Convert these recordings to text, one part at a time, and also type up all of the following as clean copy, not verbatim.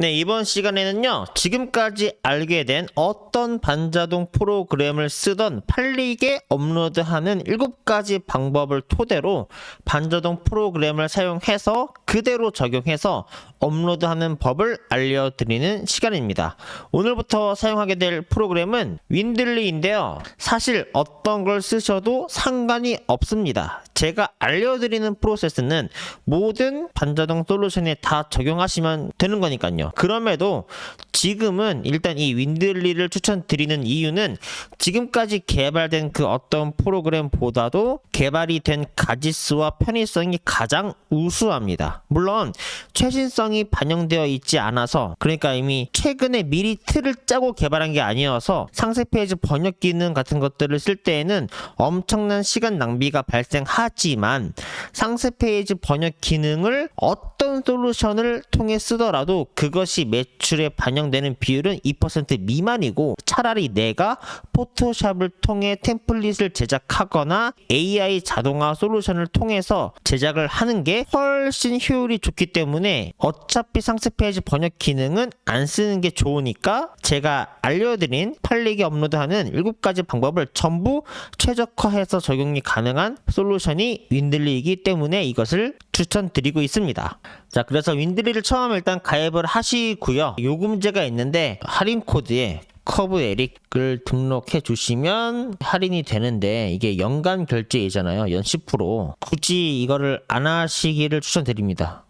네, 이번 시간에는요, 지금까지 알게 된 어떤 반자동 프로그램을 쓰던 팔리게 업로드하는 7가지 방법을 토대로 반자동 프로그램을 사용해서 그대로 적용해서 업로드하는 법을 알려드리는 시간입니다. 오늘부터 사용하게 될 프로그램은 윈들리인데요. 사실 어떤 걸 쓰셔도 상관이 없습니다. 제가 알려드리는 프로세스는 모든 반자동 솔루션에 다 적용하시면 되는 거니까요. 그럼에도 지금은 일단 이 윈들리를 추천드리는 이유는 지금까지 개발된 그 어떤 프로그램보다도 개발이 된 가지수와 편의성이 가장 우수합니다. 물론 최신성이 반영되어 있지 않아서, 그러니까 이미 최근에 미리 틀을 짜고 개발한 게 아니어서 상세 페이지 번역 기능 같은 것들을 쓸 때에는 엄청난 시간 낭비가 발생하지만, 상세 페이지 번역 기능을 어떤 솔루션을 통해 쓰더라도 그것이 매출에 반영되는 비율은 2% 미만이고, 차라리 내가 포토샵을 통해 템플릿을 제작하거나 AI 자동화 솔루션을 통해서 제작을 하는 게 훨씬 효율이 좋기 때문에 어차피 상세 페이지 번역 기능은 안 쓰는 게 좋으니까 제가 알려드린 팔리게 업로드하는 7가지 방법을 전부 최적화해서 적용이 가능한 솔루션이 윈들리이기 때문에 이것을 추천드리고 있습니다. 자, 그래서 윈들리를 처음 일단 가입을 하시고요. 요금제가 있는데 할인 코드에 커브 에릭을 등록해 주시면 할인이 되는데, 이게 연간 결제이잖아요. 연 10%. 굳이 이거를 안 하시기를 추천드립니다.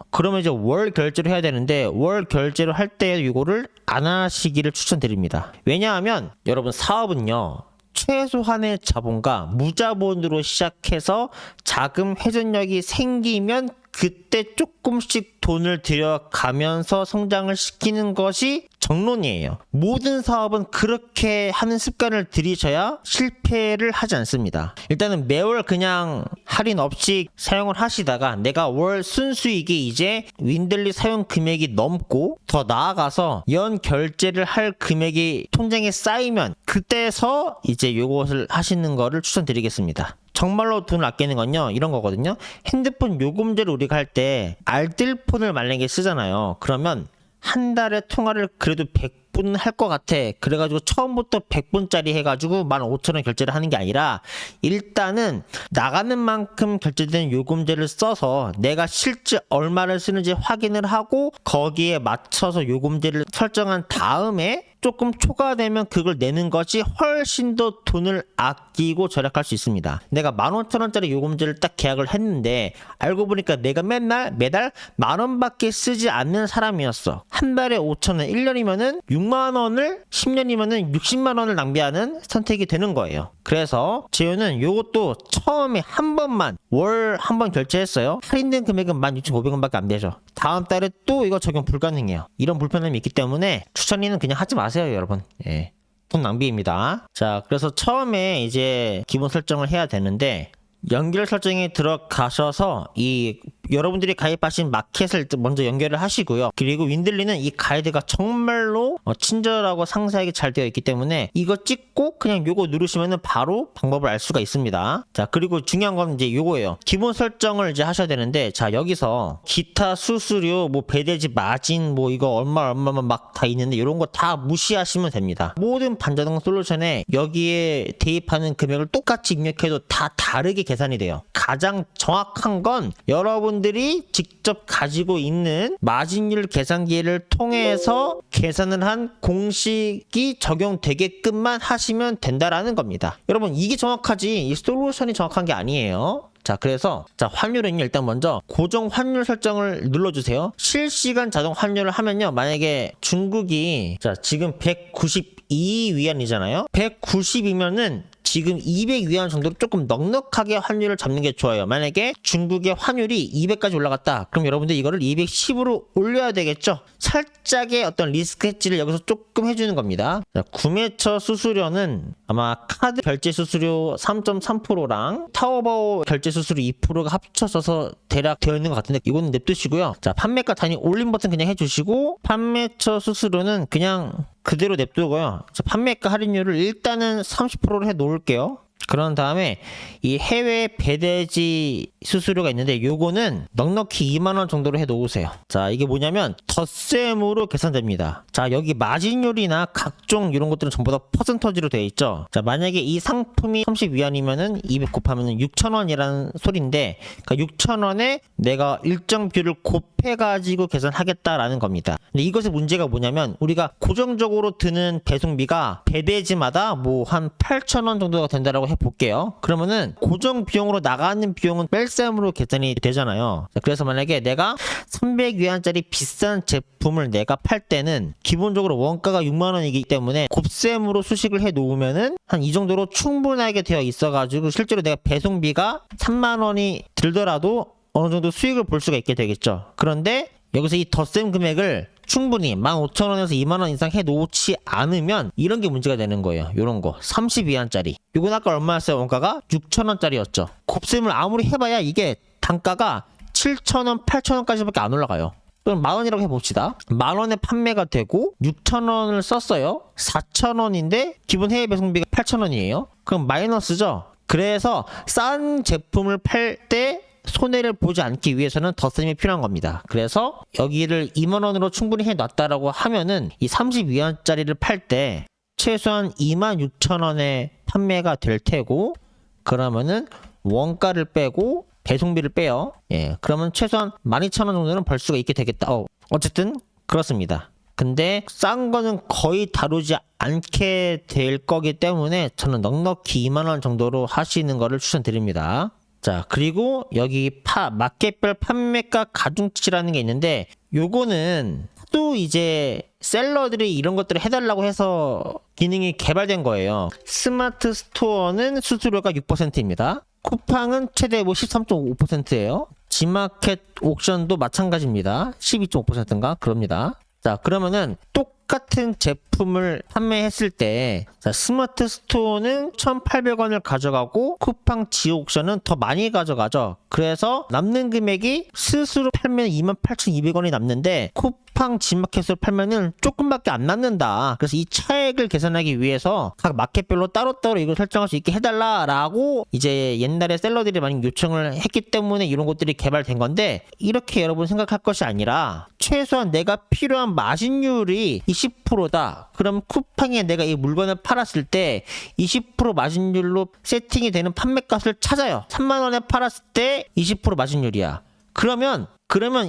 그러면 이제 월 결제를 해야 되는데, 월 결제를 할 때 이거를 안 하시기를 추천드립니다. 왜냐하면 여러분, 사업은요, 최소한의 자본과 무자본으로 시작해서 자금 회전력이 생기면 그때 조금씩 돈을 들여가면서 성장을 시키는 것이 정론이에요. 모든 사업은 그렇게 하는 습관을 들이셔야 실패를 하지 않습니다. 일단은 매월 그냥 할인 없이 사용을 하시다가 내가 월 순수익이 이제 윈들리 사용 금액이 넘고 더 나아가서 연 결제를 할 금액이 통장에 쌓이면 그때서 이제 요것을 하시는 거를 추천드리겠습니다. 정말로 돈을 아끼는 건요, 이런 거거든요. 핸드폰 요금제를 우리가 할 때 알뜰폰을 만약에 쓰잖아요. 그러면 한 달에 통화를 그래도 100분 할 것 같아. 그래가지고 처음부터 100분짜리 해가지고 15,000원 결제를 하는 게 아니라, 일단은 나가는 만큼 결제된 요금제를 써서 내가 실제 얼마를 쓰는지 확인을 하고 거기에 맞춰서 요금제를 설정한 다음에 조금 초과되면 그걸 내는 것이 훨씬 더 돈을 아끼고 절약할 수 있습니다. 내가 15,000원짜리 요금제를 딱 계약을 했는데 알고 보니까 내가 매달 10,000원밖에 쓰지 않는 사람이었어. 한 달에 5,000원, 1년이면은 6만원을, 10년이면은 60만원을 낭비하는 선택이 되는 거예요. 그래서 제휴는 요것도 처음에 한 번만 월 한 번 결제했어요. 할인된 금액은 16,500원밖에 안 되죠. 다음 달에 또 이거 적용 불가능해요. 이런 불편함이 있기 때문에 추천리는 그냥 하지 마세요, 여러분. 예. 돈 낭비입니다. 자, 그래서 처음에 이제 기본 설정을 해야 되는데, 연결 설정에 들어가셔서 이 여러분들이 가입하신 마켓을 먼저 연결을 하시고요. 그리고 윈들리는 이 가이드가 정말로 친절하고 상세하게 잘 되어 있기 때문에 이거 찍고 그냥 요거 누르시면은 바로 방법을 알 수가 있습니다. 자, 그리고 중요한 건 이제 요거예요. 기본 설정을 이제 하셔야 되는데, 자, 여기서 기타 수수료, 뭐 배대지 마진, 뭐 이거 얼마만 막 다 있는데 이런 거 다 무시하시면 됩니다. 모든 반자동 솔루션에 여기에 대입하는 금액을 똑같이 입력해도 다 다르게 계산이 돼요. 가장 정확한 건 여러분들이 직접 가지고 있는 마진율 계산기를 통해서 계산을 한 공식이 적용되게끔만 하시면 된다라는 겁니다. 여러분, 이게 정확하지 이 솔루션이 정확한 게 아니에요. 자, 그래서 환율은요, 일단 먼저 고정 환율 설정을 눌러주세요. 실시간 자동 환율을 하면요, 만약에 중국이 지금 192위안이잖아요. 190이면은 지금 200위안 정도로 조금 넉넉하게 환율을 잡는 게 좋아요. 만약에 중국의 환율이 200까지 올라갔다, 그럼 여러분들 이거를 210으로 올려야 되겠죠. 살짝의 어떤 리스크 해지를 여기서 조금 해주는 겁니다. 자, 구매처 수수료는 아마 카드 결제 수수료 3.3%랑 타오바오 결제 수수료 2%가 합쳐져서 대략 되어 있는 것 같은데 이거는 냅두시고요. 자, 판매가 단위 올림 버튼 그냥 해주시고, 판매처 수수료는 그냥 그대로 냅두고요. 판매가 할인율을 일단은 30%로 해 놓을게요. 그런 다음에 이 해외 배대지 수수료가 있는데 요거는 넉넉히 2만원 정도로 해 놓으세요. 자, 이게 뭐냐면 덧셈으로 계산됩니다. 자, 여기 마진율이나 각종 이런 것들은 전부 다 퍼센터지로 되어 있죠. 자, 만약에 이 상품이 30위안이면은 200 곱하면은 6,000원이라는 소리인데, 그러니까 6,000원에 내가 일정 비율을 곱해가지고 계산하겠다라는 겁니다. 근데 이것의 문제가 뭐냐면 우리가 고정적으로 드는 배송비가 배대지마다 뭐 한 8,000원 정도가 된다라고 해볼게요. 그러면은 고정 비용으로 나가는 비용은 뺄셈으로 계산이 되잖아요. 자, 그래서 만약에 내가 300위안짜리 비싼 제품을 내가 팔 때는 기본적으로 원가가 6만원이기 때문에 곱셈으로 수식을 해 놓으면은 한 이 정도로 충분하게 되어 있어가지고 실제로 내가 배송비가 3만원이 들더라도 어느 정도 수익을 볼 수가 있게 되겠죠. 그런데 여기서 이 덧셈 금액을 충분히 15,000원에서 2만원 이상 해 놓지 않으면 이런 게 문제가 되는 거예요. 요런 거 32위안짜리 요건 아까 얼마였어요? 원가가 6,000원짜리였죠. 곱셈을 아무리 해봐야 이게 단가가 7,000원, 8,000원까지밖에 안 올라가요. 그럼 만원이라고 해봅시다. 만원에 판매가 되고 6,000원을 썼어요. 4,000원인데 기본 해외 배송비가 8,000원이에요. 그럼 마이너스죠. 그래서 싼 제품을 팔 때 손해를 보지 않기 위해서는 덧셈이 필요한 겁니다. 그래서 여기를 2만원으로 충분히 해놨다라고 하면은 이 30위안짜리를 팔 때 최소한 26,000원에 판매가 될 테고, 그러면은 원가를 빼고 배송비를 빼요. 예, 그러면 최소한 12,000원 정도는 벌 수가 있게 되겠다. 어쨌든 그렇습니다. 근데 싼 거는 거의 다루지 않게 될 거기 때문에 저는 넉넉히 2만원 정도로 하시는 거를 추천드립니다. 자, 그리고 여기 마켓별 판매가 가중치라는 게 있는데 요거는 또 이제 셀러들이 이런 것들을 해달라고 해서 기능이 개발된 거예요. 스마트 스토어는 수수료가 6%입니다. 쿠팡은 최대 13.5%예요. 지마켓 옥션도 마찬가지입니다. 12.5%인가? 그럽니다. 자, 그러면은 똑같은 제품을 판매했을 때, 자, 스마트 스토어는 1,800원을 가져가고 쿠팡 지옥션은 더 많이 가져가죠. 그래서 남는 금액이 스스로 팔면 28,200원이 남는데 쿠팡 지마켓으로 팔면은 조금밖에 안 남는다. 그래서 이 차액을 계산하기 위해서 각 마켓별로 따로따로 이걸 설정할 수 있게 해달라라고 이제 옛날에 셀러들이 많이 요청을 했기 때문에 이런 것들이 개발된 건데, 이렇게 여러분 생각할 것이 아니라 최소한 내가 필요한 마진율이 20%다. 그럼 쿠팡에 내가 이 물건을 팔았을 때 20% 마진율로 세팅이 되는 판매값을 찾아요. 3만원에 팔았을 때 20% 마진율이야. 그러면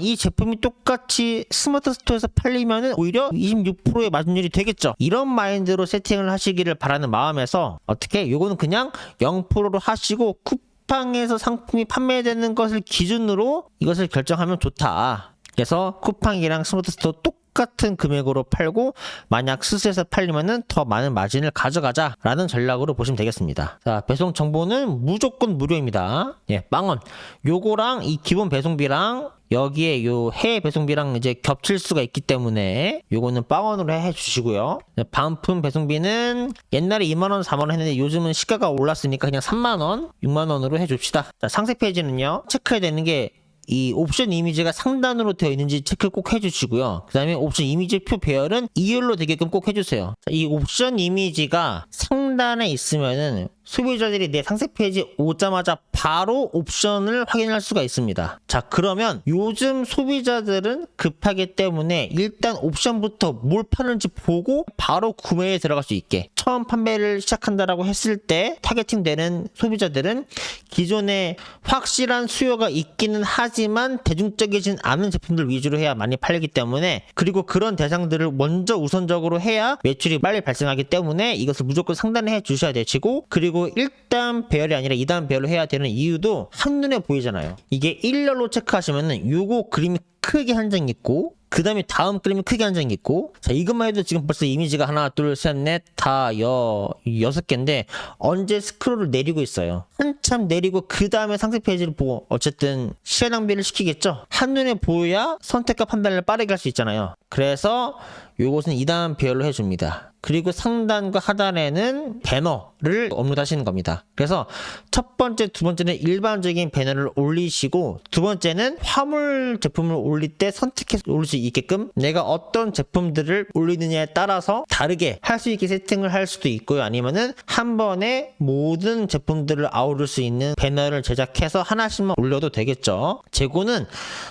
이 제품이 똑같이 스마트 스토어에서 팔리면은 오히려 26%의 마진율이 되겠죠. 이런 마인드로 세팅을 하시기를 바라는 마음에서 어떻게 요거는 그냥 0%로 하시고 쿠팡에서 상품이 판매되는 것을 기준으로 이것을 결정하면 좋다. 그래서 쿠팡이랑 스마트 스토어 똑같은 금액으로 팔고 만약 스스에서 팔리면은 더 많은 마진을 가져가자라는 전략으로 보시면 되겠습니다. 자, 배송 정보는 무조건 무료입니다. 예, 빵원. 요거랑 이 기본 배송비랑 여기에 요 해외 배송비랑 이제 겹칠 수가 있기 때문에 요거는 빵원으로 해주시고요. 반품 배송비는 옛날에 2만원, 4만원 했는데 요즘은 시가가 올랐으니까 그냥 3만원, 6만원으로 해줍시다. 자, 상세 페이지는요, 체크해야 되는 게 이 옵션 이미지가 상단으로 되어 있는지 체크를 꼭 해주시고요. 그 다음에 옵션 이미지 표 배열은 2열로 되게끔 꼭 해주세요. 자, 이 옵션 이미지가 상단에 있으면은 소비자들이 내 상세 페이지 오자마자 바로 옵션을 확인할 수가 있습니다. 자, 그러면 요즘 소비자들은 급하기 때문에 일단 옵션부터 뭘 파는지 보고 바로 구매에 들어갈 수 있게, 처음 판매를 시작한다라고 했을 때 타겟팅 되는 소비자들은 기존에 확실한 수요가 있기는 하지만 대중적이진 않은 제품들 위주로 해야 많이 팔리기 때문에, 그리고 그런 대상들을 먼저 우선적으로 해야 매출이 빨리 발생하기 때문에 이것을 무조건 상단에 해 주셔야 되시고, 그리고 1단 배열이 아니라 2단 배열로 해야 되는 이유도 한눈에 보이잖아요. 이게 1열로 체크하시면은 요거 그림이 크게 한 장 있고, 그 다음에 다음 그림이 크게 한 장 있고, 자, 이것만 해도 지금 벌써 이미지가 하나, 둘, 셋, 넷, 다, 6개인데 언제 스크롤을 내리고 있어요. 한참 내리고 그 다음에 상세 페이지를 보고 어쨌든 시간 낭비를 시키겠죠. 한눈에 보여야 선택과 판단을 빠르게 할 수 있잖아요. 그래서 요것은 2단 배열로 해줍니다. 그리고 상단과 하단에는 배너를 업로드하시는 겁니다. 그래서 첫 번째, 두 번째는 일반적인 배너를 올리시고, 두 번째는 화물 제품을 올릴 때 선택해서 올릴 수 있게끔 내가 어떤 제품들을 올리느냐에 따라서 다르게 할 수 있게 세팅을 할 수도 있고요. 아니면은 한 번에 모든 제품들을 아우를 수 있는 배너를 제작해서 하나씩만 올려도 되겠죠. 재고는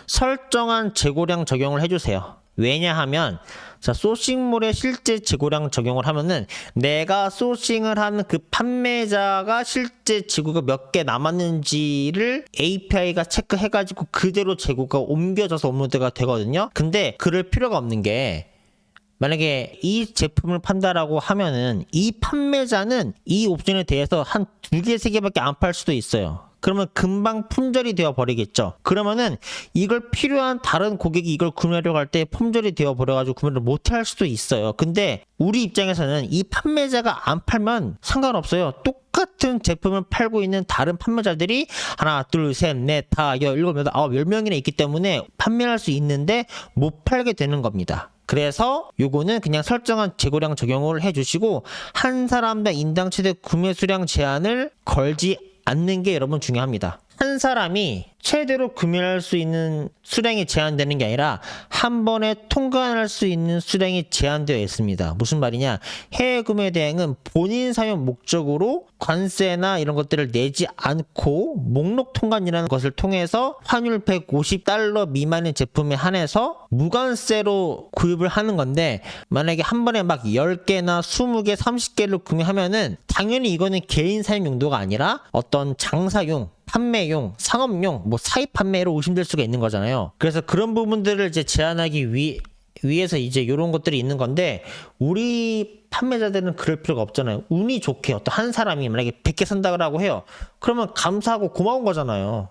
설정한 재고량 적용을 해주세요. 왜냐하면 자, 소싱몰에 실제 재고량 적용을 하면은 내가 소싱을 하는 그 판매자가 실제 재고가 몇 개 남았는지를 API가 체크해가지고 그대로 재고가 옮겨져서 업로드가 되거든요. 근데 그럴 필요가 없는 게 만약에 이 제품을 판다라고 하면은 이 판매자는 이 옵션에 대해서 한 2개, 3개밖에 안 팔 수도 있어요. 그러면 금방 품절이 되어 버리겠죠. 그러면은 이걸 필요한 다른 고객이 이걸 구매하려고 할 때 품절이 되어 버려가지고 구매를 못 할 수도 있어요. 근데 우리 입장에서는 이 판매자가 안 팔면 상관없어요. 똑같은 제품을 팔고 있는 다른 판매자들이 하나, 둘, 셋, 넷, 다, 일곱, 여덟, 아홉, 10명이나 있기 때문에 판매할 수 있는데 못 팔게 되는 겁니다. 그래서 요거는 그냥 설정한 재고량 적용을 해주시고 한 사람당 인당 최대 구매 수량 제한을 걸지 않는 게 여러분 중요합니다. 한 사람이 최대로 구매할 수 있는 수량이 제한되는 게 아니라 한 번에 통관할 수 있는 수량이 제한되어 있습니다. 무슨 말이냐? 해외 구매 대행은 본인 사용 목적으로 관세나 이런 것들을 내지 않고 목록 통관이라는 것을 통해서 환율 150달러 미만의 제품에 한해서 무관세로 구입을 하는 건데 만약에 한 번에 막 10개나 20개, 30개를 구매하면은 당연히 이거는 개인 사용 용도가 아니라 어떤 장사용 판매용, 상업용, 사입 판매로 의심될 수가 있는 거잖아요. 그래서 그런 부분들을 이제 제한하기 위해서 이제 이런 것들이 있는 건데 우리 판매자들은 그럴 필요가 없잖아요. 운이 좋게 어떤 한 사람이 만약에 100개 산다고 해요. 그러면 감사하고 고마운 거잖아요.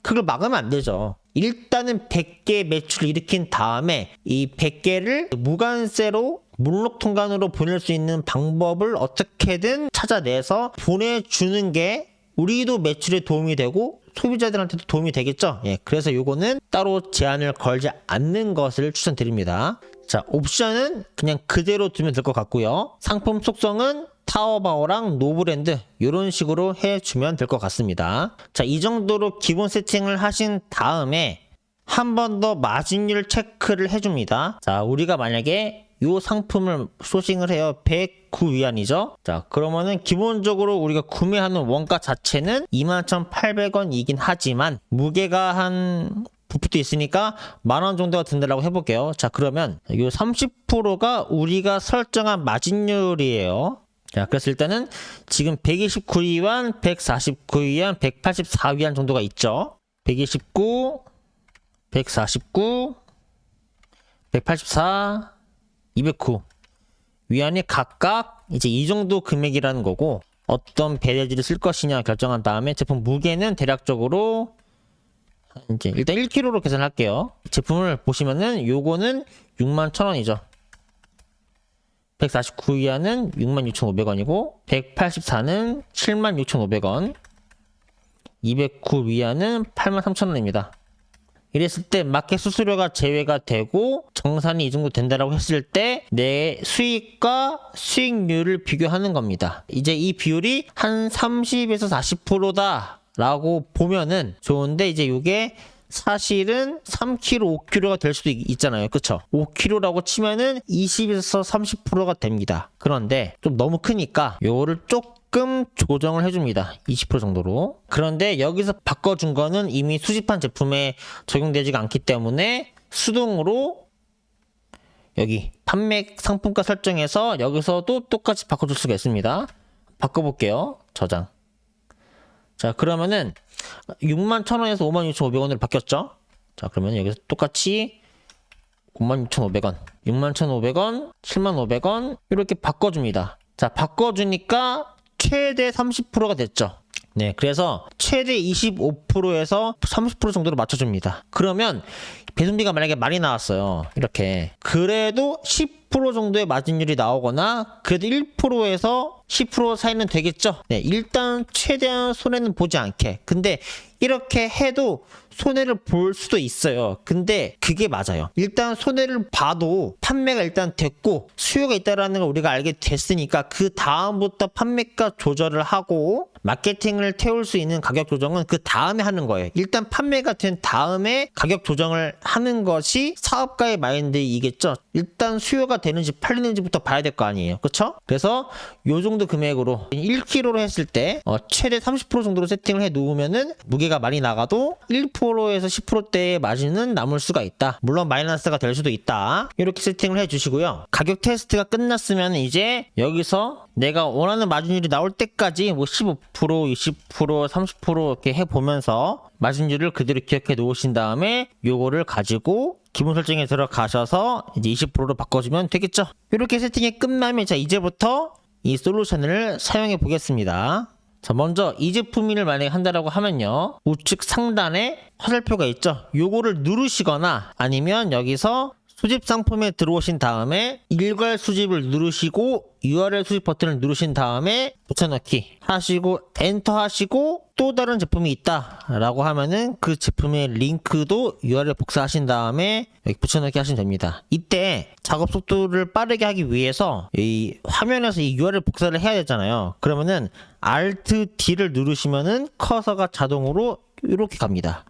그걸 막으면 안 되죠. 일단은 100개 매출을 일으킨 다음에 이 100개를 무관세로 목록 통관으로 보낼 수 있는 방법을 어떻게든 찾아내서 보내주는 게 우리도 매출에 도움이 되고 소비자들한테도 도움이 되겠죠. 예, 그래서 요거는 따로 제한을 걸지 않는 것을 추천드립니다. 자, 옵션은 그냥 그대로 두면 될 것 같고요. 상품 속성은 타오바오랑 노브랜드 이런 식으로 해주면 될 것 같습니다. 자, 이 정도로 기본 세팅을 하신 다음에 한 번 더 마진율 체크를 해줍니다. 자, 우리가 만약에 이 상품을 소싱을 해요. 109위안이죠. 자, 그러면은 기본적으로 우리가 구매하는 원가 자체는 21,800원이긴 하지만 무게가 한 부피도 있으니까 10,000원 정도가 든다라고 해볼게요. 자, 그러면 이 30%가 우리가 설정한 마진율이에요. 자, 그래서 일단은 지금 129위안, 149위안, 184위안 정도가 있죠. 129, 149, 184, 209 위안이 각각 이제 이 정도 금액이라는 거고 어떤 배대지를 쓸 것이냐 결정한 다음에 제품 무게는 대략적으로 이제 일단 1kg로 계산할게요. 제품을 보시면은 요거는 61,000원이죠. 149위안은 66,500원이고 184는 76,500원 209위안은 83,000원입니다. 이랬을 때 마켓 수수료가 제외가 되고 정산이 이 정도 된다라고 했을 때 내 수익과 수익률을 비교하는 겁니다. 이제 이 비율이 한 30에서 40%다 라고 보면은 좋은데 이제 이게 사실은 3kg, 5kg가 될 수도 있잖아요. 그쵸? 5kg라고 치면은 20에서 30%가 됩니다. 그런데 좀 너무 크니까 요거를 조금 조정을 해줍니다. 20% 정도로. 그런데 여기서 바꿔준 거는 이미 수집한 제품에 적용되지가 않기 때문에 수동으로 여기 판매 상품가 설정해서 여기서도 똑같이 바꿔줄 수가 있습니다. 바꿔볼게요. 저장. 자, 그러면은 61,000원에서 56,500원으로 바뀌었죠? 자, 그러면 여기서 똑같이 56,500원, 61,500원, 7,500원 이렇게 바꿔줍니다. 자, 바꿔주니까 최대 30%가 됐죠. 네, 그래서 최대 25%에서 30% 정도로 맞춰줍니다. 그러면 배송비가 만약에 많이 나왔어요. 이렇게. 그래도 10% 정도의 마진율이 나오거나 그래도 1%에서 10% 사이는 되겠죠. 네, 일단 최대한 손해는 보지 않게. 근데 이렇게 해도 손해를 볼 수도 있어요. 근데 그게 맞아요. 일단 손해를 봐도 판매가 일단 됐고 수요가 있다라는 걸 우리가 알게 됐으니까 그 다음부터 판매가 조절을 하고 마케팅을 태울 수 있는 가격 조정은 그 다음에 하는 거예요. 일단 판매가 된 다음에 가격 조정을 하는 것이 사업가의 마인드이겠죠. 일단 수요가 되는지 팔리는지부터 봐야 될 거 아니에요. 그쵸? 그래서 요 정도 금액으로 1kg로 했을 때 최대 30% 정도로 세팅을 해 놓으면은 무게가 많이 나가도 1%에서 10%대의 마진은 남을 수가 있다. 물론 마이너스가 될 수도 있다. 이렇게 세팅을 해 주시고요. 가격 테스트가 끝났으면 이제 여기서 내가 원하는 마진율이 나올 때까지 뭐 15%, 20%, 30% 이렇게 해보면서 마진율을 그대로 기억해 놓으신 다음에 요거를 가지고 기본 설정에 들어가셔서 이제 20%로 바꿔주면 되겠죠. 이렇게 세팅이 끝나면 자 이제부터 이 솔루션을 사용해 보겠습니다. 자, 먼저 이 제품을 만약에 한다라고 하면요, 우측 상단에 화살표가 있죠. 요거를 누르시거나 아니면 여기서 수집 상품에 들어오신 다음에 일괄 수집을 누르시고 URL 수집 버튼을 누르신 다음에 붙여넣기 하시고 엔터 하시고 또 다른 제품이 있다 라고 하면은 그 제품의 링크도 URL 복사하신 다음에 여기 붙여넣기 하시면 됩니다. 이때 작업 속도를 빠르게 하기 위해서 이 화면에서 이 URL 복사를 해야 되잖아요. 그러면은 Alt D를 누르시면은 커서가 자동으로 이렇게 갑니다.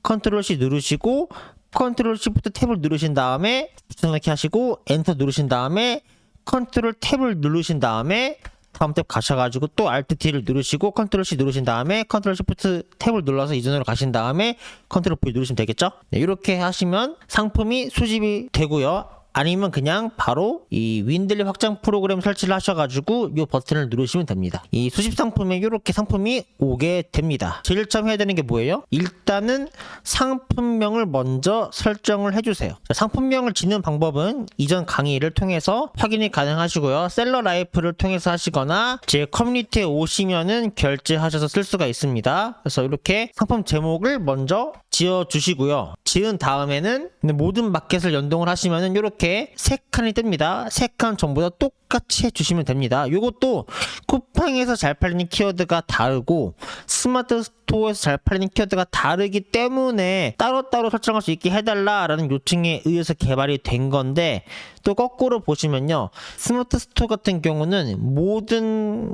컨트롤 C 누르시고 컨트롤 Shift 탭을 누르신 다음에 붙여넣기 하시고 엔터 누르신 다음에 컨트롤 탭을 누르신 다음에 다음 탭 가셔가지고 또 Alt T를 누르시고 컨트롤 C 누르신 다음에 컨트롤 Shift 탭을 눌러서 이전으로 가신 다음에 컨트롤 V 누르시면 되겠죠? 네, 이렇게 하시면 상품이 수집이 되고요. 아니면 그냥 바로 이 윈들리 확장 프로그램 설치를 하셔가지고 이 버튼을 누르시면 됩니다. 이 수집 상품에 이렇게 상품이 오게 됩니다. 제일 처음 해야 되는 게 뭐예요? 일단은 상품명을 먼저 설정을 해주세요. 자, 상품명을 짓는 방법은 이전 강의를 통해서 확인이 가능하시고요. 셀러 라이프를 통해서 하시거나 제 커뮤니티에 오시면은 결제하셔서 쓸 수가 있습니다. 그래서 이렇게 상품 제목을 먼저 지어주시고요. 지은 다음에는 모든 마켓을 연동을 하시면은 이렇게 세 칸이 뜹니다. 세 칸 전부 다 똑같이 해주시면 됩니다. 이것도 쿠팡에서 잘 팔리는 키워드가 다르고 스마트 스토어에서 잘 팔리는 키워드가 다르기 때문에 따로따로 설정할 수 있게 해달라라는 요청에 의해서 개발이 된 건데, 또 거꾸로 보시면요, 스마트 스토어 같은 경우는 모든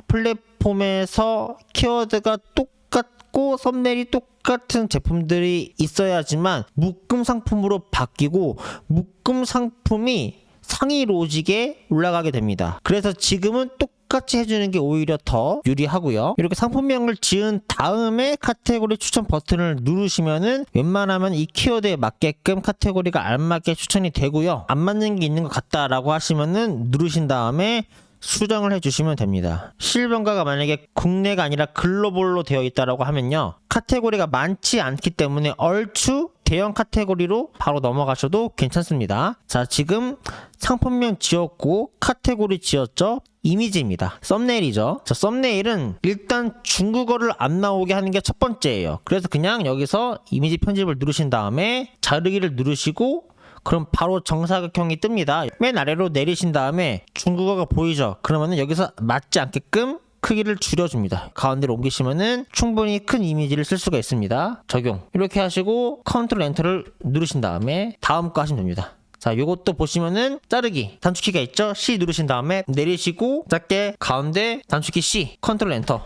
플랫폼에서 키워드가 똑같고 썸네일이 똑같은 제품들이 있어야지만 묶음 상품으로 바뀌고 묶음 상품이 상위 로직에 올라가게 됩니다. 그래서 지금은 똑같이 해주는 게 오히려 더 유리하고요. 이렇게 상품명을 지은 다음에 카테고리 추천 버튼을 누르시면은 웬만하면 이 키워드에 맞게끔 카테고리가 알맞게 추천이 되고요. 안 맞는 게 있는 것 같다라고 하시면은 누르신 다음에 수정을 해주시면 됩니다. 실명가가 만약에 국내가 아니라 글로벌로 되어 있다라고 하면요, 카테고리가 많지 않기 때문에 얼추 대형 카테고리로 바로 넘어가셔도 괜찮습니다. 자, 지금 상품명 지었고 카테고리 지었죠? 이미지입니다. 썸네일이죠. 자, 썸네일은 일단 중국어를 안 나오게 하는 게 첫 번째예요. 그래서 그냥 여기서 이미지 편집을 누르신 다음에 자르기를 누르시고 그럼 바로 정사각형이 뜹니다. 맨 아래로 내리신 다음에 중국어가 보이죠? 그러면은 여기서 맞지 않게끔 크기를 줄여줍니다. 가운데로 옮기시면은 충분히 큰 이미지를 쓸 수가 있습니다. 적용. 이렇게 하시고 컨트롤 엔터를 누르신 다음에 다음 거 하시면 됩니다. 자, 요것도 보시면은 자르기 단축키가 있죠? C 누르신 다음에 내리시고 작게 가운데 단축키 C 컨트롤 엔터.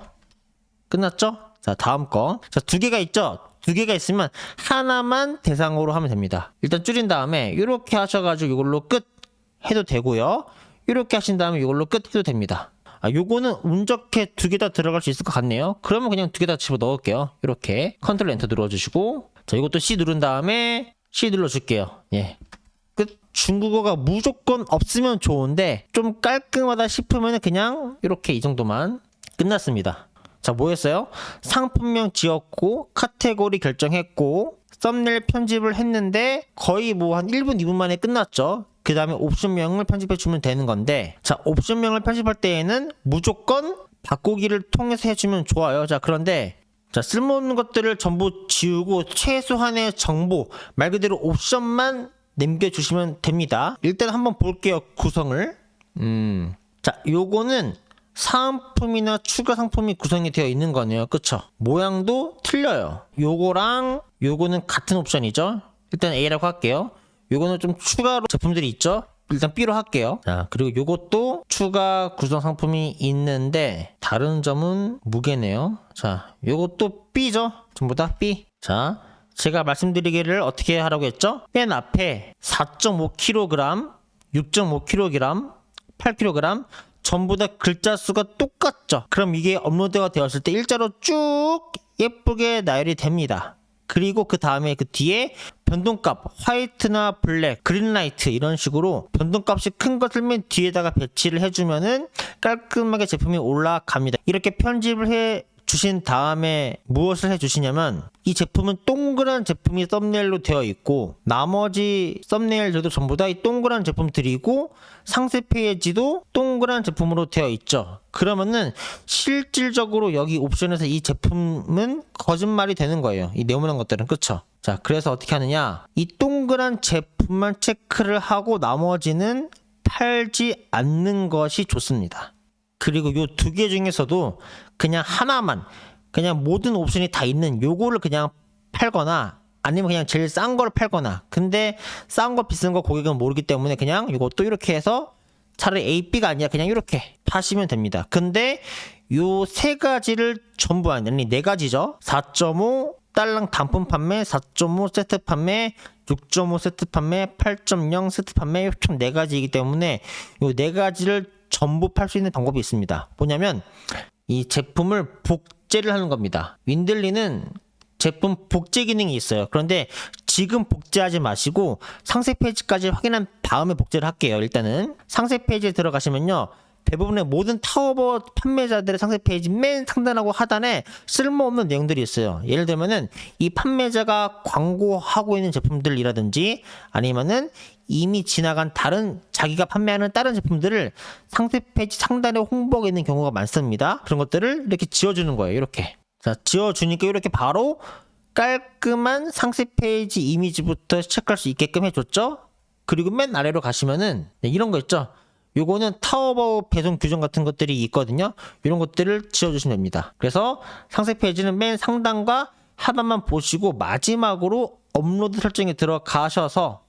끝났죠? 자, 다음 거. 자, 두 개가 있죠? 두 개가 있으면 하나만 대상으로 하면 됩니다. 일단 줄인 다음에 이렇게 하셔가지고 이걸로 끝 해도 되고요. 이렇게 하신 다음에 이걸로 끝 해도 됩니다. 요거는 운 좋게 두 개 다 들어갈 수 있을 것 같네요. 그러면 그냥 두 개 다 집어 넣을게요. 이렇게 컨트롤 엔터 눌러주시고, 자, 이것도 C 누른 다음에 C 눌러줄게요. 예. 끝. 중국어가 무조건 없으면 좋은데 좀 깔끔하다 싶으면 그냥 이렇게 이 정도만. 끝났습니다. 자, 뭐 했어요? 상품명 지었고 카테고리 결정했고 썸네일 편집을 했는데 거의 뭐 한 1분 2분 만에 끝났죠. 그 다음에 옵션명을 편집해 주면 되는 건데, 자, 옵션명을 편집할 때에는 무조건 바꾸기를 통해서 해주면 좋아요. 자, 그런데 자, 쓸모없는 것들을 전부 지우고 최소한의 정보, 말 그대로 옵션만 남겨주시면 됩니다. 일단 한번 볼게요, 구성을. 자, 요거는 사은품이나 추가 상품이 구성이 되어 있는 거네요. 그쵸? 모양도 틀려요. 요거랑 요거는 같은 옵션이죠. 일단 A라고 할게요. 요거는 좀 추가로 제품들이 있죠. 일단 B로 할게요. 자, 그리고 요것도 추가 구성 상품이 있는데 다른 점은 무게네요. 자, 요것도 B죠. 전부 다 B. 자, 제가 말씀드리기를 어떻게 하라고 했죠? 맨 앞에 4.5kg, 6.5kg, 8kg 전부 다 글자 수가 똑같죠. 그럼 이게 업로드가 되었을 때 일자로 쭉 예쁘게 나열이 됩니다. 그리고 그 다음에 그 뒤에 변동값 화이트나 블랙, 그린라이트 이런 식으로 변동값이 큰 것을 맨 뒤에다가 배치를 해주면은 깔끔하게 제품이 올라갑니다. 이렇게 편집을 해 주신 다음에 무엇을 해 주시냐면 이 제품은 동그란 제품이 썸네일로 되어 있고 나머지 썸네일들도 전부 다 이 동그란 제품들이고 상세 페이지도 동그란 제품으로 되어 있죠. 그러면은 실질적으로 여기 옵션에서 이 제품은 거짓말이 되는 거예요. 이 네모난 것들은. 그쵸? 자, 그래서 어떻게 하느냐, 이 동그란 제품만 체크를 하고 나머지는 팔지 않는 것이 좋습니다. 그리고 요 두 개 중에서도 그냥 하나만, 그냥 모든 옵션이 다 있는 요거를 그냥 팔거나 아니면 그냥 제일 싼 걸 팔거나, 근데 싼 거 비싼 거 고객은 모르기 때문에 그냥 요것도 이렇게 해서 차라리 A, B가 아니라 그냥 이렇게 파시면 됩니다. 근데 요 세 가지를 전부 아니 네 가지죠. 4.5 딸랑 단품 판매, 4.5 세트 판매, 6.5 세트 판매, 8.0 세트 판매, 총 4가지이기 때문에 요 4가지를 전부 팔 수 있는 방법이 있습니다. 뭐냐면 이 제품을 복제를 하는 겁니다. 윈들리는 제품 복제 기능이 있어요. 그런데 지금 복제하지 마시고 상세 페이지까지 확인한 다음에 복제를 할게요. 일단은 상세 페이지에 들어가시면요, 대부분의 모든 타워버 판매자들의 상세 페이지 맨 상단하고 하단에 쓸모없는 내용들이 있어요. 예를 들면은 이 판매자가 광고하고 있는 제품들이라든지 아니면은 이미 지나간 다른 자기가 판매하는 다른 제품들을 상세 페이지 상단에 홍보하고 있는 경우가 많습니다. 그런 것들을 이렇게 지워주는 거예요. 이렇게. 자, 지워주니까 이렇게 바로 깔끔한 상세 페이지 이미지부터 체크할 수 있게끔 해줬죠. 그리고 맨 아래로 가시면은 이런 거 있죠. 요거는 타오버 배송 규정 같은 것들이 있거든요. 이런 것들을 지워주시면 됩니다. 그래서 상세 페이지는 맨 상단과 하단만 보시고 마지막으로 업로드 설정에 들어가셔서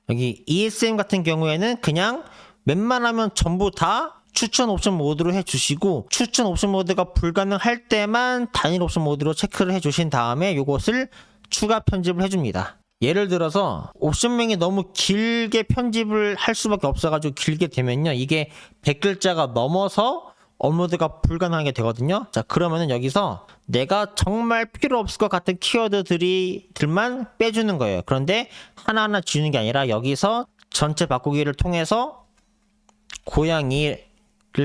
여기 ESM 같은 경우에는 그냥 웬만하면 전부 다 추천 옵션 모드로 해주시고 추천 옵션 모드가 불가능할 때만 단일 옵션 모드로 체크를 해주신 다음에 요것을 추가 편집을 해줍니다. 예를 들어서 옵션명이 너무 길게 편집을 할 수밖에 없어가지고 길게 되면요, 이게 100글자가 넘어서 업로드가 불가능하게 되거든요. 자, 그러면은 여기서 내가 정말 필요 없을 것 같은 키워드들만 빼주는 거예요. 그런데 하나하나 지우는 게 아니라 여기서 전체 바꾸기를 통해서 고양이를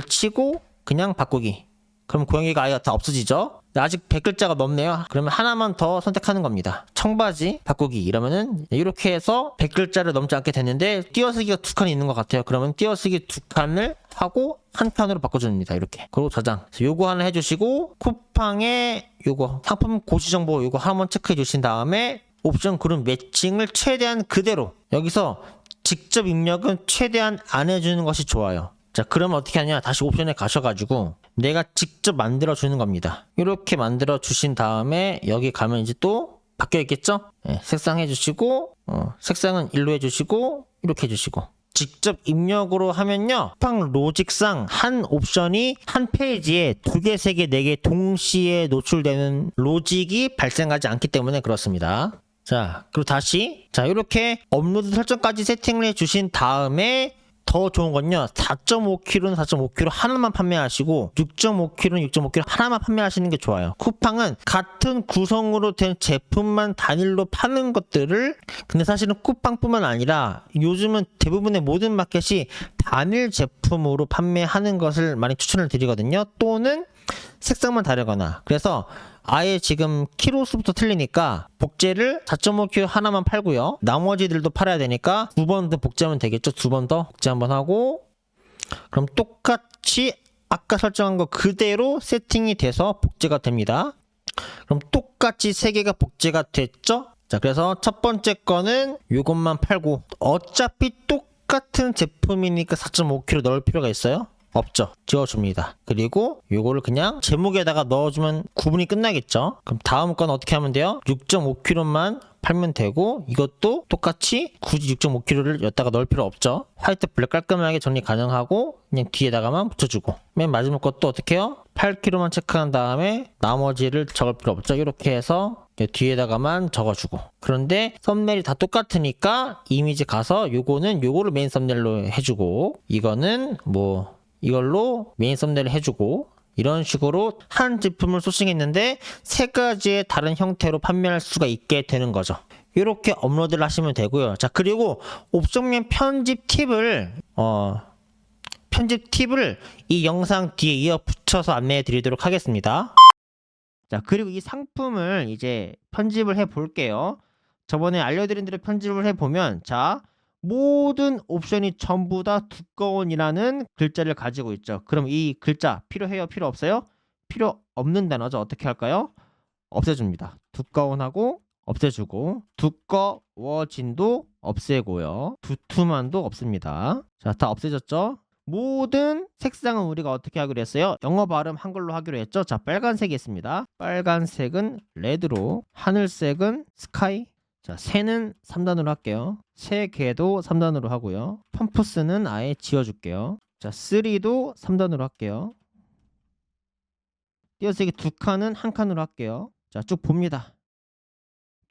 치고 그냥 바꾸기. 그럼 고양이가 아예 다 없어지죠. 아직 100글자가 넘네요. 그러면 하나만 더 선택하는 겁니다. 청바지 바꾸기 이러면은 이렇게 해서 100글자를 넘지 않게 됐는데 띄어쓰기가 2칸이 있는 것 같아요. 그러면 띄어쓰기 2칸을 하고 한 칸으로 바꿔줍니다. 이렇게. 그리고 저장. 요거 하나 해주시고 쿠팡에 요거 상품 고시 정보 요거 한번 체크해 주신 다음에 옵션 그룹 매칭을 최대한 그대로, 여기서 직접 입력은 최대한 안 해주는 것이 좋아요. 자, 그러면 어떻게 하냐, 다시 옵션에 가셔가지고 내가 직접 만들어 주는 겁니다. 이렇게 만들어 주신 다음에 여기 가면 이제 또 바뀌어 있겠죠. 네, 색상 해주시고 색상은 1로 해주시고 이렇게 해주시고 직접 입력으로 하면요, 쿠팡 로직상 한 옵션이 한 페이지에 2개, 3개, 4개 동시에 노출되는 로직이 발생하지 않기 때문에 그렇습니다. 자, 그리고 다시 자, 이렇게 업로드 설정까지 세팅을 해주신 다음에 더 좋은 건요, 4.5kg는 4.5kg 하나만 판매하시고 6.5kg는 6.5kg 하나만 판매하시는 게 좋아요. 쿠팡은 같은 구성으로 된 제품만 단일로 파는 것들을, 근데 사실은 쿠팡뿐만 아니라 요즘은 대부분의 모든 마켓이 단일 제품으로 판매하는 것을 많이 추천을 드리거든요. 또는 색상만 다르거나. 그래서 아예 지금 키로수부터 틀리니까 복제를 4.5kg 하나만 팔고요, 나머지들도 팔아야 되니까 2번 더 복제하면 되겠죠. 2번 더 복제 한번 하고, 그럼 똑같이 아까 설정한 거 그대로 세팅이 돼서 복제가 됩니다. 그럼 똑같이 3개가 복제가 됐죠. 자, 그래서 첫 번째 거는 이것만 팔고, 어차피 똑같은 제품이니까 4.5kg 넣을 필요가 있어요. 없죠. 지워줍니다. 그리고 요거를 그냥 제목에다가 넣어주면 구분이 끝나겠죠. 그럼 다음 건 어떻게 하면 돼요? 6.5kg만 팔면 되고, 이것도 똑같이 굳이 6.5kg를 여기다가 넣을 필요 없죠. 화이트 블랙 깔끔하게 정리 가능하고 그냥 뒤에다가만 붙여주고, 맨 마지막 것도 어떻게 해요? 8kg만 체크한 다음에 나머지를 적을 필요 없죠. 이렇게 해서 뒤에다가만 적어주고. 그런데 썸네일이 다 똑같으니까 이미지 가서 요거를 메인 썸네일로 해주고, 이거는 뭐 이걸로 메인 썸네일 해주고, 이런 식으로 한 제품을 소싱했는데 세 가지의 다른 형태로 판매할 수가 있게 되는 거죠. 이렇게 업로드를 하시면 되고요. 자, 그리고 옵션명 편집 팁을 이 영상 뒤에 이어 붙여서 안내해 드리도록 하겠습니다. 자, 그리고 이 상품을 이제 편집을 해 볼게요. 저번에 알려드린 대로 편집을 해 보면, 자, 모든 옵션이 전부 다 두꺼운이라는 글자를 가지고 있죠. 그럼 이 글자 필요해요? 필요 없어요? 필요 없는 단어죠. 어떻게 할까요? 없애줍니다. 두꺼운하고 없애주고, 두꺼워진도 없애고요. 두툼한도 없습니다. 자, 다 없애졌죠? 모든 색상은 우리가 어떻게 하기로 했어요? 영어 발음 한글로 하기로 했죠? 자, 빨간색이 있습니다. 빨간색은 레드로, 하늘색은 스카이. 자, 새는 3단으로 할게요. 새 개도 3단으로 하고요. 펌프스는 아예 지워줄게요. 자, 3도 3단으로 할게요. 띄어쓰기 2칸은 1칸으로 할게요. 자, 쭉 봅니다.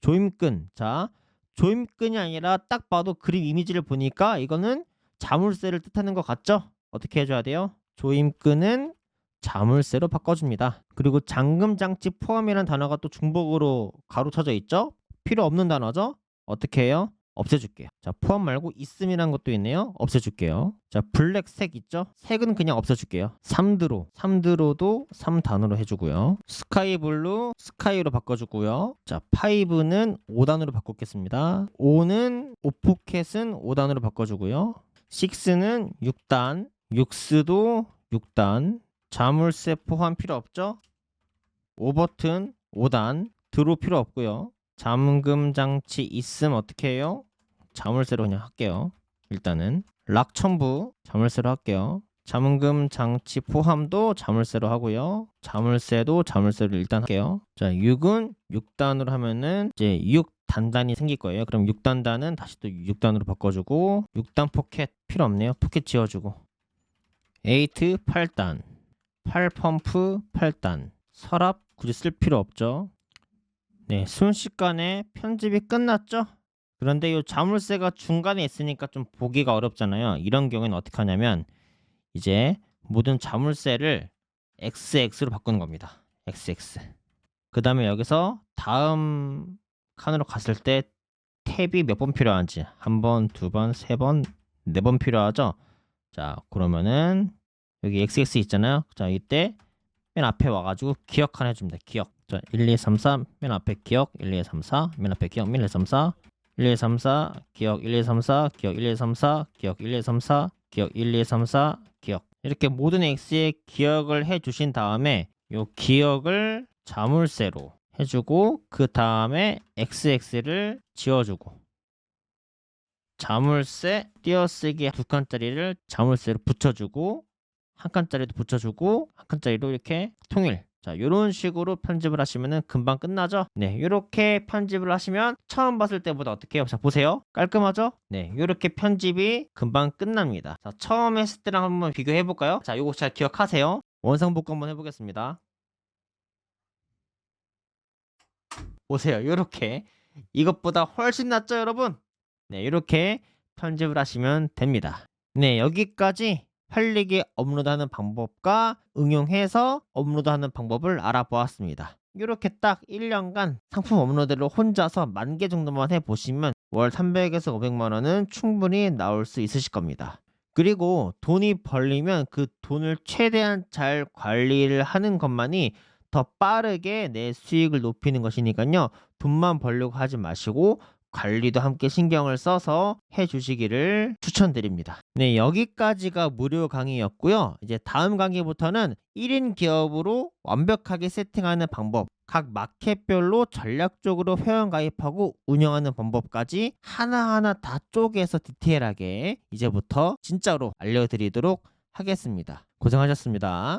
조임끈. 자, 조임끈이 아니라 딱 봐도 그림 이미지를 보니까 이거는 자물쇠를 뜻하는 것 같죠? 어떻게 해줘야 돼요? 조임끈은 자물쇠로 바꿔줍니다. 그리고 잠금장치 포함이라는 단어가 또 중복으로 가로쳐져 있죠? 필요 없는 단어죠? 어떻게 해요? 없애줄게요. 자, 포함 말고 있음이라는 것도 있네요. 없애줄게요. 자, 블랙색 있죠? 색은 그냥 없애줄게요. 삼드로도 3단으로 해주고요. 스카이블루 스카이로 바꿔주고요. 자, 5는 5단으로 바꾸겠습니다. 5는 오포켓은 5단으로 바꿔주고요. 6는 6단, 6스도 6단, 자물쇠 포함 필요 없죠? 오버튼 5단, 드로 필요 없고요. 잠금 장치 있음 어떻게 해요? 자물쇠로 그냥 할게요. 일단은 락 첨부 자물쇠로 할게요. 잠금 장치 포함도 자물쇠로 하고요. 자물쇠도 자물쇠로 일단 할게요. 자, 6은 6단으로 하면은 이제 6단단이 생길 거예요. 그럼 6단단은 다시 또 6단으로 바꿔주고, 6단 포켓 필요 없네요. 포켓 지워주고, 8 8단, 8펌프 8단, 서랍 굳이 쓸 필요 없죠. 네, 순식간에 편집이 끝났죠? 그런데 이 자물쇠가 중간에 있으니까 좀 보기가 어렵잖아요. 이런 경우에는 어떻게 하냐면, 이제 모든 자물쇠를 XX로 바꾸는 겁니다. XX. 그 다음에 여기서 다음 칸으로 갔을 때 탭이 몇 번 필요한지, 한 번, 두 번, 세 번, 네 번 필요하죠? 자, 그러면은 여기 XX 있잖아요. 자, 이때 맨 앞에 와가지고 기억 하나 해줍니다. 기억. 자, 1, 2, 3, 4, 맨 앞에 기억, 1, 2, 3, 4, 맨 앞에 기억, 1, 2, 3, 4, 1, 2, 3, 4, 기억, 1, 2, 3, 4, 기억, 1, 2, 3, 4, 기억, 1, 2, 3, 4, 기억, 1, 2, 3, 4, 기억. 이렇게 모든 X에 기억을 해주신 다음에 요 기억을 자물쇠로 해주고, 그 다음에 XX를 지워주고, 자물쇠 띄어쓰기 2칸짜리를 자물쇠로 붙여주고, 한 칸짜리도 붙여주고, 한 칸짜리로 이렇게 통일. 자, 이런 식으로 편집을 하시면은 금방 끝나죠? 네, 이렇게 편집을 하시면 처음 봤을 때보다 어떻게 해요? 자, 보세요. 깔끔하죠? 네, 이렇게 편집이 금방 끝납니다. 자, 처음 했을 때랑 한번 비교해 볼까요? 자, 요거 잘 기억하세요. 원상복구 한번 해보겠습니다. 보세요. 이렇게 이것보다 훨씬 낫죠, 여러분? 네, 이렇게 편집을 하시면 됩니다. 네, 여기까지 팔리기 업로드하는 방법과 응용해서 업로드하는 방법을 알아보았습니다. 이렇게 딱 1년간 상품 업로드를 혼자서 10,000개 정도만 해보시면 월 300에서 500만원은 충분히 나올 수 있으실 겁니다. 그리고 돈이 벌리면 그 돈을 최대한 잘 관리를 하는 것만이 더 빠르게 내 수익을 높이는 것이니까요. 돈만 벌려고 하지 마시고 관리도 함께 신경을 써서 해주시기를 추천드립니다. 네, 여기까지가 무료 강의였고요. 이제 다음 강의부터는 1인 기업으로 완벽하게 세팅하는 방법, 각 마켓별로 전략적으로 회원 가입하고 운영하는 방법까지 하나하나 다 쪼개서 디테일하게 이제부터 진짜로 알려드리도록 하겠습니다. 고생하셨습니다.